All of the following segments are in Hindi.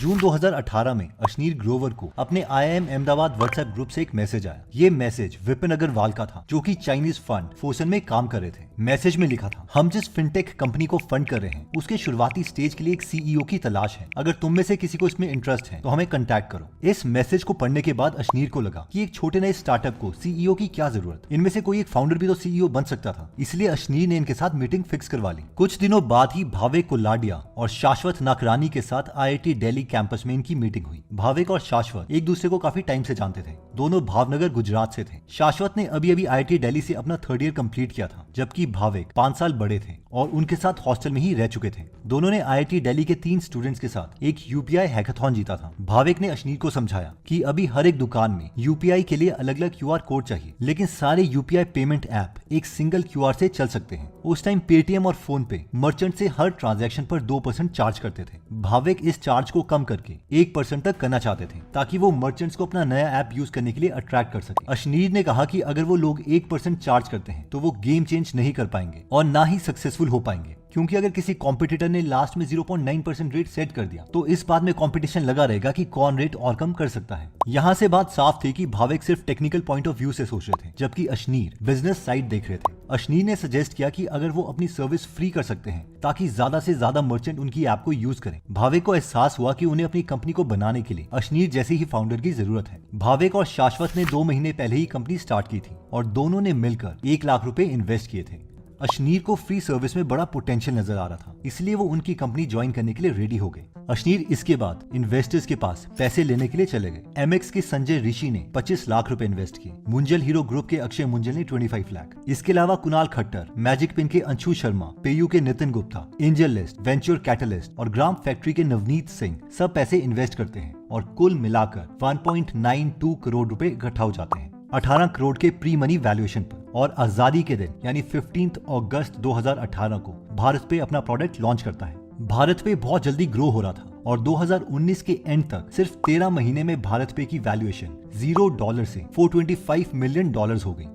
जून 2018 में अशनीर ग्रोवर को अपने IIM अहमदाबाद व्हाट्सएप ग्रुप से एक मैसेज आया। ये मैसेज विपिन अग्रवाल का था, जो कि चाइनीज फंड फोसन में काम कर रहे थे। मैसेज में लिखा था, हम जिस फिनटेक कंपनी को फंड कर रहे हैं उसके शुरुआती स्टेज के लिए एक CEO की तलाश है। अगर तुम में से किसी को इसमें इंटरेस्ट है तो हमें कांटेक्ट करो। इस मैसेज को पढ़ने के बाद अशनीर को लगा कि एक छोटे नए स्टार्टअप को CEO की क्या जरूरत, इनमें से कोई एक फाउंडर भी तो CEO बन सकता था। इसलिए अशनीर ने इनके साथ मीटिंग फिक्स करवा ली। कुछ दिनों बाद ही भावेक कोलाडिया और शाश्वत नाकरानी के साथ IIT दिल्ली कैंपस में इनकी मीटिंग हुई। भावेक और शाश्वत एक दूसरे को काफी टाइम से जानते थे। दोनों भावनगर गुजरात से थे। शाश्वत ने अभी अभी IIT दिल्ली से अपना 3rd ईयर कंप्लीट किया था, जबकि भावेक 5 साल बड़े थे और उनके साथ हॉस्टल में ही रह चुके थे। दोनों ने IIT दिल्ली के 3 स्टूडेंट्स के साथ एक UPI हैकाथॉन जीता था। भावेक ने अशनीर को समझाया कि अभी हर एक दुकान में UPI के लिए अलग अलग QR कोड चाहिए, लेकिन सारे UPI पेमेंट ऐप एक सिंगल QR से चल सकते हैं। उस टाइम पेटीएम और फोन पे मर्चेंट से हर ट्रांजैक्शन पर 2% चार्ज करते थे। भावेक इस चार्ज को कम करके 1% तक करना चाहते थे, ताकि वो मर्चेंट्स को अपना नया ऐप यूज करने के लिए अट्रैक्ट कर सके। अशनीर ने कहा कि अगर वो लोग 1% चार्ज करते हैं तो वो गेम चेंज नहीं कर पाएंगे और ना ही सक्सेसफुल हो पाएंगे, क्योंकि अगर किसी कॉम्पिटिटर ने लास्ट में 0.9% रेट सेट कर दिया तो इस बात में कंपटीशन लगा रहेगा कि कौन रेट और कम कर सकता है। यहाँ से बात साफ थी कि भावेक सिर्फ टेक्निकल पॉइंट ऑफ व्यू से सोच रहे थे, जबकि अशनीर बिजनेस साइड देख रहे थे। अशनीर ने सजेस्ट किया कि अगर वो अपनी सर्विस फ्री कर सकते हैं ताकि ज्यादा से ज्यादा मर्चेंट उनकी ऐप को यूज करें। भावेक को एहसास हुआ कि उन्हें अपनी कंपनी को बनाने के लिए अशनीर जैसे ही फाउंडर की जरूरत है। भावेक और शाश्वत ने 2 महीने पहले ही कंपनी स्टार्ट की थी और दोनों ने मिलकर 1 लाख रुपए इन्वेस्ट किए थे। अशनीर को फ्री सर्विस में बड़ा पोटेंशियल नजर आ रहा था, इसलिए वो उनकी कंपनी ज्वाइन करने के लिए रेडी हो गए। अशनीर इसके बाद इन्वेस्टर्स के पास पैसे लेने के लिए चले गए। MX के संजय ऋषि ने 25 लाख रुपए इन्वेस्ट किए। मुंजल हीरो ग्रुप के अक्षय मुंजल ने 25 लाख। इसके अलावा कुणाल खट्टर, मैजिक पिन के अंशु शर्मा, पेयू के Nitin Gupta, angel list, venture catalyst और ग्राम फैक्ट्री के नवनीत सिंह सब पैसे इन्वेस्ट करते हैं और कुल मिलाकर 1.92 करोड़ रुपए इकट्ठा हो जाते हैं 18 करोड़ के प्री मनी वैल्यूएशन पर। और आजादी के दिन यानी 15 अगस्त 2018 को भारत पे अपना प्रोडक्ट लॉन्च करता है। भारत पे बहुत जल्दी ग्रो हो रहा था और 2019 के एंड तक सिर्फ 13 महीने में भारत पे की वैल्यूएशन $0 से $425 मिलियन हो गई।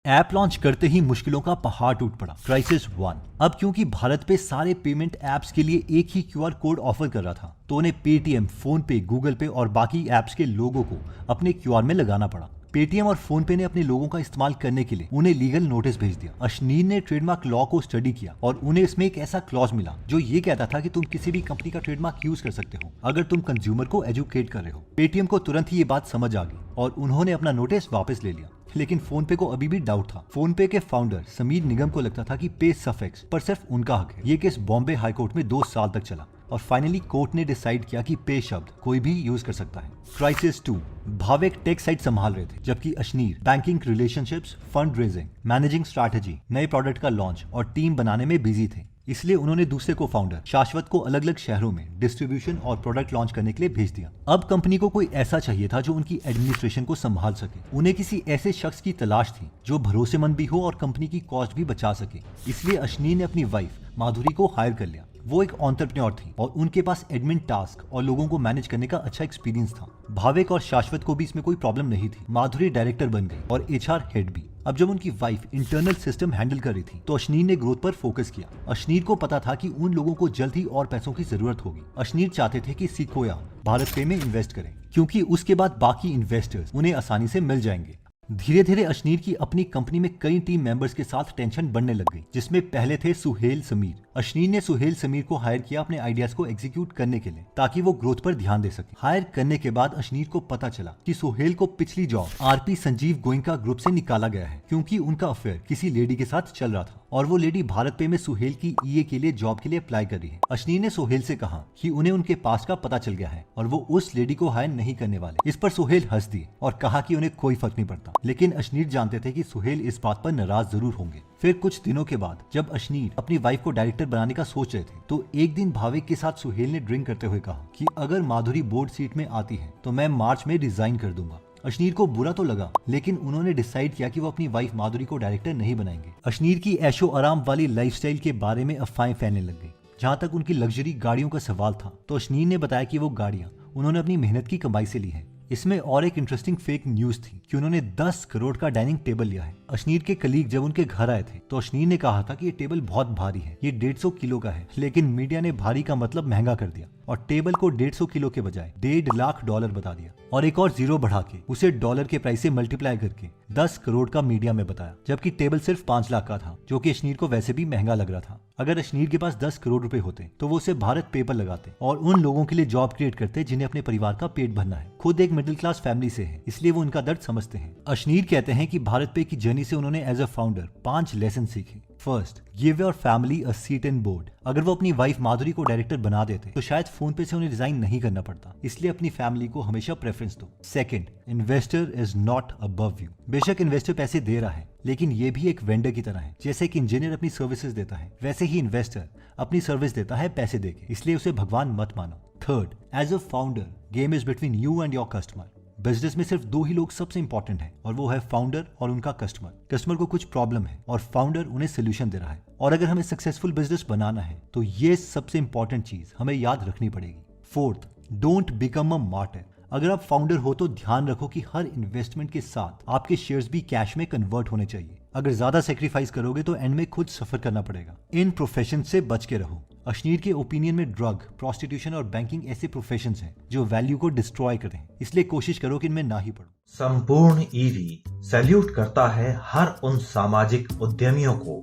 ऐप लॉन्च करते ही मुश्किलों का पहाड़ टूट पड़ा। क्राइसिस 1। अब क्योंकि भारत पे सारे पेमेंट एप्स के लिए एक ही QR कोड ऑफर कर रहा था, तो उन्हें पेटीएम, फोन पे, गूगल पे और बाकी एप्स के लोगों को अपने QR में लगाना पड़ा। पेटीएम और फोन पे ने अपने लोगों का इस्तेमाल करने के लिए उन्हें लीगल नोटिस भेज दिया। अशनीर ने ट्रेडमार्क लॉ को स्टडी किया और उन्हें इसमें एक ऐसा क्लॉज मिला जो ये कहता था कि तुम किसी भी कंपनी का ट्रेडमार्क यूज कर सकते हो अगर तुम कंज्यूमर को एजुकेट कर रहे हो। पेटीएम को तुरंत ही ये बात समझ आ गई और उन्होंने अपना नोटिस वापस ले लिया, लेकिन फोन पे को अभी भी डाउट था। फोन पे के फाउंडर समीर निगम को लगता था कि पे सफिक्स पर सिर्फ उनका हक है। ये केस बॉम्बे हाई कोर्ट में 2 साल तक चला और फाइनली कोर्ट ने डिसाइड किया कि पे शब्द कोई भी यूज कर सकता है। क्राइसिस 2। भावेक टेक साइट संभाल रहे थे, जबकि Ashneer banking relationships, fund raising, managing strategy, नए प्रोडक्ट का लॉन्च और टीम बनाने में बिजी थे। इसलिए उन्होंने दूसरे को फाउंडर शाश्वत को अलग अलग शहरों में डिस्ट्रीब्यूशन और प्रोडक्ट लॉन्च करने के लिए भेज दिया। अब कंपनी को कोई ऐसा चाहिए था जो उनकी एडमिनिस्ट्रेशन को संभाल सके। उन्हें किसी ऐसे शख्स की तलाश थी जो भरोसेमंद भी हो और कंपनी की कॉस्ट भी बचा सके। इसलिए अशनीर ने अपनी वाइफ माधुरी को हायर कर लिया। वो एक एंटरप्रेन्योर थी और उनके पास एडमिन टास्क और लोगों को मैनेज करने का अच्छा एक्सपीरियंस था। भावेक और शाश्वत को भी इसमें कोई प्रॉब्लम नहीं थी। माधुरी डायरेक्टर बन गई और HR हेड भी। अब जब उनकी वाइफ इंटरनल सिस्टम हैंडल कर रही थी तो अशनीर ने ग्रोथ पर फोकस किया। अशनीर को पता था कि उन लोगों को जल्द ही और पैसों की जरूरत होगी। अशनीर चाहते थे कि सिक्वोया भारत पे में इन्वेस्ट करें, क्योंकि उसके बाद बाकी इन्वेस्टर्स उन्हें आसानी से मिल जाएंगे। धीरे धीरे अशनीर की अपनी कंपनी में कई टीम मेंबर्स के साथ टेंशन बढ़ने लग गई, जिसमें पहले थे सुहेल समीर। अशनीर ने सुहेल समीर को हायर किया अपने आइडियाज को एग्जीक्यूट करने के लिए, ताकि वो ग्रोथ पर ध्यान दे सके। हायर करने के बाद अशनीर को पता चला कि सुहेल को पिछली job RP Sanjeev Goenka group से निकाला गया है, क्योंकि उनका अफेयर किसी लेडी के साथ चल रहा था और वो लेडी भारत पे में सुहेल की EA के लिए जॉब के लिए अप्लाई कर रही है। अशनीर ने सुहेल से कहा कि उन्हें उनके पास का पता चल गया है और वो उस लेडी को हायर नहीं करने वाले। इस पर सुहेल हंस दिए और कहा कि उन्हें कोई फर्क नहीं पड़ता, लेकिन अशनीर जानते थे कि सुहेल इस बात पर नाराज जरूर होंगे। फिर कुछ दिनों के बाद जब अशनीर अपनी वाइफ को डायरेक्टर बनाने का सोच रहे थे, तो एक दिन भावेक के साथ सुहेल ने ड्रिंक करते हुए कहा कि अगर माधुरी बोर्ड सीट में आती है तो मैं मार्च में रिजाइन कर दूंगा। अशनीर को बुरा तो लगा, लेकिन उन्होंने डिसाइड किया कि वो अपनी वाइफ माधुरी को डायरेक्टर नहीं बनाएंगे। अशनीर की ऐशो आराम वाली लाइफस्टाइल के बारे में अफवाहें फैलने लग गई। जहाँ तक उनकी लग्जरी गाड़ियों का सवाल था, तो अशनीर ने बताया कि वो गाड़ियाँ उन्होंने अपनी मेहनत की कमाई से ली है। इसमें और एक इंटरेस्टिंग फेक न्यूज थी कि उन्होंने 10 करोड़ का डाइनिंग टेबल लिया है। अशनीर के कलीग जब उनके घर आए थे तो अशनीर ने कहा था कि ये टेबल बहुत भारी है, ये 150 किलो का है, लेकिन मीडिया ने भारी का मतलब महंगा कर दिया और टेबल को 150 किलो के बजाय $1.5 लाख बता दिया और एक और जीरो बढ़ा के उसे डॉलर के प्राइस से मल्टीप्लाई करके 10 करोड़ का मीडिया में बताया, जबकि टेबल सिर्फ 5 लाख का था, जो कि अशनीर को वैसे भी महंगा लग रहा था। अगर अशनीर के पास 10 करोड़ रुपए होते तो वो उसे भारत पेपर लगाते और उन लोगों के लिए जॉब क्रिएट करते जिन्हें अपने परिवार का पेट भरना है। खुद एक मिडिल क्लास फैमिली से है, इसलिए वो उनका दर्द समझते हैं। अशनीर कहते हैं कि भारत पे की जर्नी से उन्होंने एज अ फाउंडर 5 लेसन सीखे। First, give your family a seat in board. अगर वो अपनी वाइफ माधुरी को डायरेक्टर बना देते तो शायद फोन पे से उन्हें रिजाइन नहीं करना पड़ता, इसलिए अपनी फैमिली को हमेशा प्रेफरेंस दो। Second, investor is not above you. बेशक इन्वेस्टर पैसे दे रहा है, लेकिन ये भी एक वेंडर की तरह है। जैसे एक इंजीनियर अपनी सर्विसेज देता है, वैसे ही इन्वेस्टर अपनी सर्विस देता है पैसे देके, इसलिए उसे भगवान मत मानो। Third, as a founder game is between you and your customer. Business में सिर्फ 2 ही लोग सबसे इंपॉर्टेंट हैं, और वो है फाउंडर और उनका कस्टमर। कस्टमर को कुछ प्रॉब्लम है और फाउंडर उन्हें सोल्यूशन दे रहा है, और अगर हमें सक्सेसफुल बिजनेस बनाना है तो ये सबसे इंपॉर्टेंट चीज हमें याद रखनी पड़ेगी। Fourth, don't become a martyr. अगर आप फाउंडर हो तो ध्यान रखो कि हर इन्वेस्टमेंट के साथ आपके शेयर्स भी कैश में कन्वर्ट होने चाहिए। अगर ज्यादा सेक्रीफाइस करोगे तो एंड में खुद सफर करना पड़ेगा। इन प्रोफेशन से बच के रहो। अशनीर के ओपिनियन में ड्रग, प्रोस्टिट्यूशन और बैंकिंग ऐसे प्रोफेशन हैं जो वैल्यू को डिस्ट्रॉय करते हैं, इसलिए कोशिश करो कि इनमें ना ही पड़ो। संपूर्ण ईवी सैल्यूट करता है हर उन सामाजिक उद्यमियों को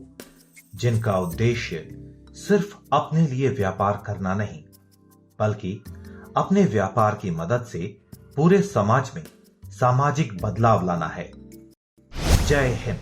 जिनका उद्देश्य सिर्फ अपने लिए व्यापार करना नहीं, बल्कि अपने व्यापार की मदद से पूरे समाज में सामाजिक बदलाव लाना है। जय हिंद।